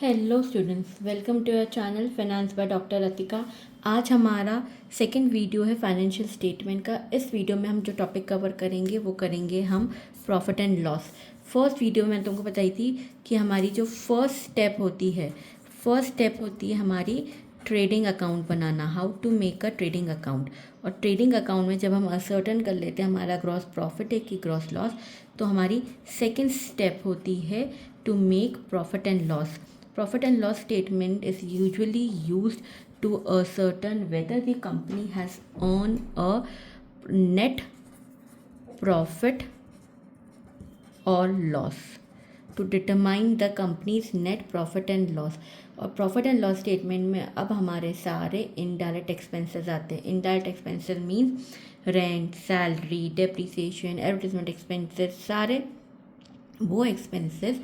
Hello students, welcome to your channel finance by doctor Atika. आज हमारा second video है financial statement का। इस वीडियो में हम जो टॉपिक कवर करेंगे वो करेंगे हम profit and loss. First video में मैंने तुमको बताई थी कि हमारी जो फर्स्ट स्टेप होती है हमारी ट्रेडिंग अकाउंट बनाना, how to make a trading account. और ट्रेडिंग अकाउंट में जब हम असर्टन कर लेते हैं हमारा ग्रॉस प्रॉफिट है कि ग्रॉस लॉस, तो हमारी सेकेंड स्टेप होती है to make profit and loss. Profit and loss statement is usually used to ascertain whether the company has earned a net profit or loss. To determine the company's net profit and loss. और profit and loss statement में अब हमारे सारे indirect expenses आते हैं. Indirect expenses means rent, salary, depreciation, advertisement expenses, सारे वो expenses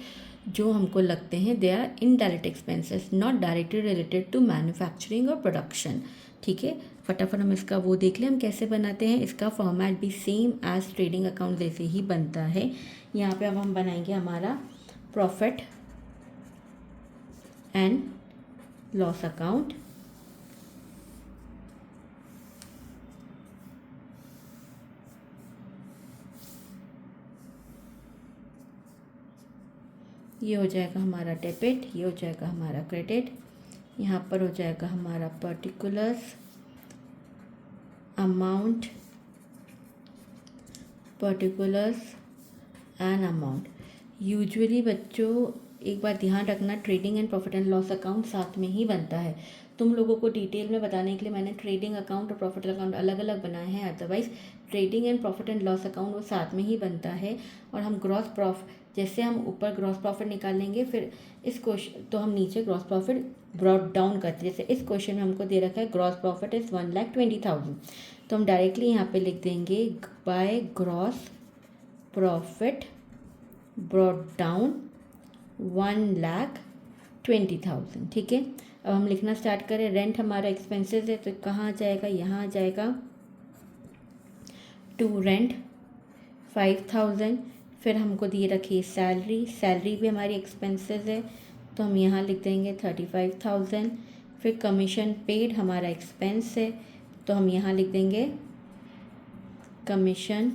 जो हमको लगते हैं they are indirect expenses, not directly related to manufacturing और प्रोडक्शन. ठीक है, फटाफट हम इसका वो देख लें हम कैसे बनाते हैं. इसका फॉर्मेट भी सेम एज ट्रेडिंग अकाउंट जैसे ही बनता है. यहाँ पे अब हम बनाएंगे हमारा प्रॉफिट एंड लॉस अकाउंट. ये हो जाएगा हमारा डेबिट, ये हो जाएगा हमारा क्रेडिट. यहाँ पर हो जाएगा हमारा particulars amount, and amount. Usually बच्चों एक बार ध्यान रखना, trading and profit and loss account साथ में ही बनता है. तुम लोगों को डिटेल में बताने के लिए मैंने ट्रेडिंग अकाउंट और प्रॉफिट अकाउंट अलग अलग बनाए हैं. Otherwise trading and profit and loss account वो साथ में ही बनता है. और हम ग्रॉस प्रॉफिट, जैसे हम ऊपर ग्रॉस प्रॉफिट निकालेंगे फिर इस क्वेश्चन तो हम नीचे ग्रॉस प्रॉफिट ब्रॉट डाउन करते हैं. जैसे इस क्वेश्चन में हमको दे रखा है ग्रॉस प्रॉफिट इज़ 1,20,000, तो हम डायरेक्टली यहाँ पे लिख देंगे by gross profit brought down 1,20,000. ठीक है, अब हम लिखना स्टार्ट करें. रेंट हमारा एक्सपेंसेस है तो कहाँ आ जाएगा, यहाँ आ जाएगा. To rent 5,000. फिर हमको दिए रखी सैलरी, सैलरी भी हमारी एक्सपेंसेस है तो हम यहाँ लिख देंगे 35,000. फिर कमीशन पेड हमारा एक्सपेंस है तो हम यहाँ लिख देंगे कमीशन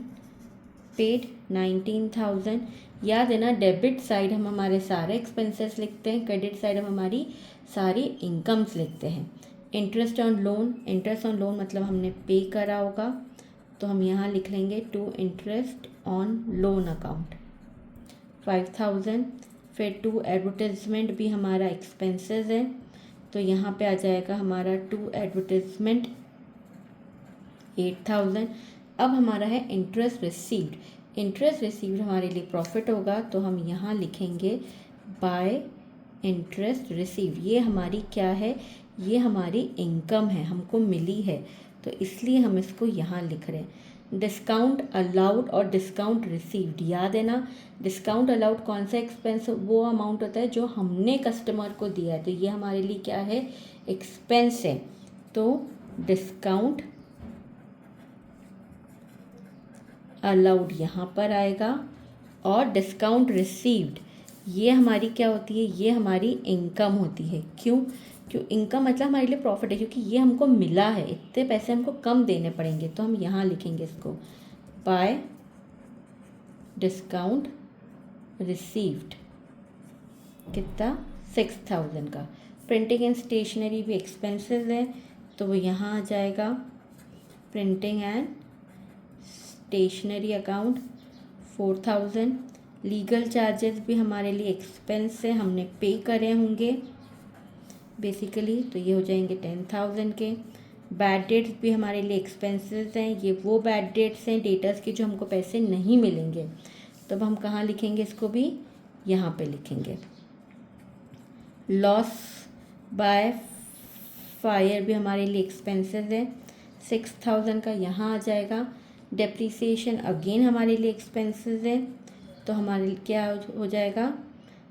पेड 19,000. याद है ना, डेबिट साइड हम हमारे सारे एक्सपेंसेस लिखते हैं, क्रेडिट साइड हम हमारी सारी इनकम्स लिखते हैं. Interest on loan, interest on loan मतलब हमने पे करा होगा तो हम यहाँ लिख लेंगे to interest on loan account 5,000. फिर टू एडवर्टाइजमेंट भी हमारा एक्सपेंसेस है तो यहाँ पे आ जाएगा हमारा टू एडवर्टाइजमेंट 8,000. अब हमारा है इंटरेस्ट रिसीव्ड. इंटरेस्ट रिसीव्ड हमारे लिए प्रॉफिट होगा तो हम यहाँ लिखेंगे बाय इंटरेस्ट रिसीव्ड. ये हमारी क्या है, ये हमारी इनकम है, हमको मिली है तो इसलिए हम इसको यहाँ लिख रहे हैं. डिस्काउंट अलाउड और डिस्काउंट रिसीव्ड, याद है ना, डिस्काउंट अलाउड कौन सा एक्सपेंस, वो अमाउंट होता है जो हमने कस्टमर को दिया है तो ये हमारे लिए क्या है, एक्सपेंस है. तो डिस्काउंट अलाउड यहाँ पर आएगा. और डिस्काउंट रिसीव्ड ये हमारी क्या होती है, ये हमारी इनकम होती है. क्यों, क्यों इनकम मतलब हमारे लिए प्रॉफिट है क्योंकि ये हमको मिला है, इतने पैसे हमको कम देने पड़ेंगे तो हम यहाँ लिखेंगे इसको बाय डिस्काउंट रिसीव्ड. कितना, 6,000 का. प्रिंटिंग एंड स्टेशनरी भी एक्सपेंसेस है तो वो यहाँ आ जाएगा printing and stationery account 4,000. Legal charges भी हमारे लिए एक्सपेंस है, हमने पे करे होंगे बेसिकली तो ये हो जाएंगे 10,000 के. बैड डेट्स भी हमारे लिए एक्सपेंसेस हैं, ये वो बैड डेट्स हैं डेटर्स की जो हमको पैसे नहीं मिलेंगे तो अब हम कहाँ लिखेंगे इसको भी, यहाँ पे लिखेंगे. लॉस बाय फायर भी हमारे लिए एक्सपेंसेस है 6,000 का, यहाँ आ जाएगा. डेप्रिसिएशन अगेन हमारे लिए एक्सपेंसेस है तो हमारे लिए क्या हो जाएगा,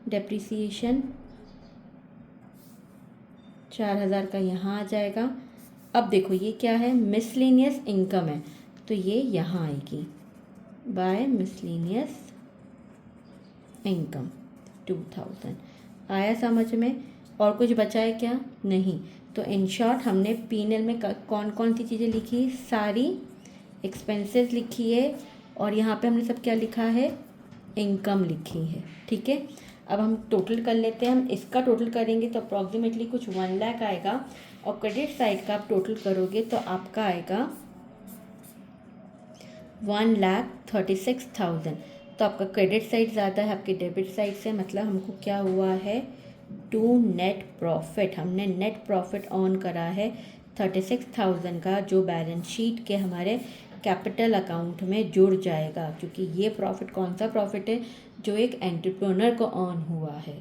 डेप्रिसिएशन 4,000 का यहाँ आ जाएगा. अब देखो ये क्या है, मिसलेनियस इनकम है तो ये यहाँ आएगी बाय मिसलेनियस इनकम 2,000. आया समझ में? और कुछ बचा है क्या? नहीं। तो इन शॉर्ट हमने P&L में कौन कौन सी चीज़ें लिखी? सारी एक्सपेंसेस लिखी है, और यहाँ पे हमने सब क्या लिखा है? इनकम लिखी है। ठीक है, अब हम टोटल कर लेते हैं। हम इसका टोटल करेंगे तो अप्रॉक्सीमेटली कुछ 1 लाख आएगा, और क्रेडिट साइड का आप टोटल करोगे तो आपका आएगा 1,36,000। तो आपका क्रेडिट साइड ज़्यादा है आपके डेबिट साइड से, मतलब हमको क्या हुआ है? टू नेट प्रॉफिट, हमने नेट प्रॉफिट ऑन करा है 36,000 का, जो बैलेंस शीट के हमारे कैपिटल अकाउंट में जुड़ जाएगा, क्योंकि ये प्रॉफिट कौन सा प्रॉफिट है? जो एक एंटरप्रेन्योर को ऑन हुआ है।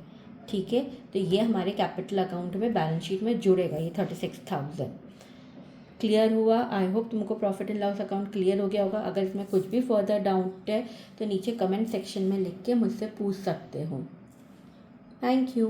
ठीक है, तो ये हमारे कैपिटल अकाउंट में बैलेंस शीट में जुड़ेगा, ये 36,000। क्लियर हुआ? आई होप तुमको profit and loss account clear हो गया होगा। अगर इसमें कुछ भी फर्दर डाउट है तो नीचे कमेंट सेक्शन में लिख के मुझसे पूछ सकते हो। Thank you.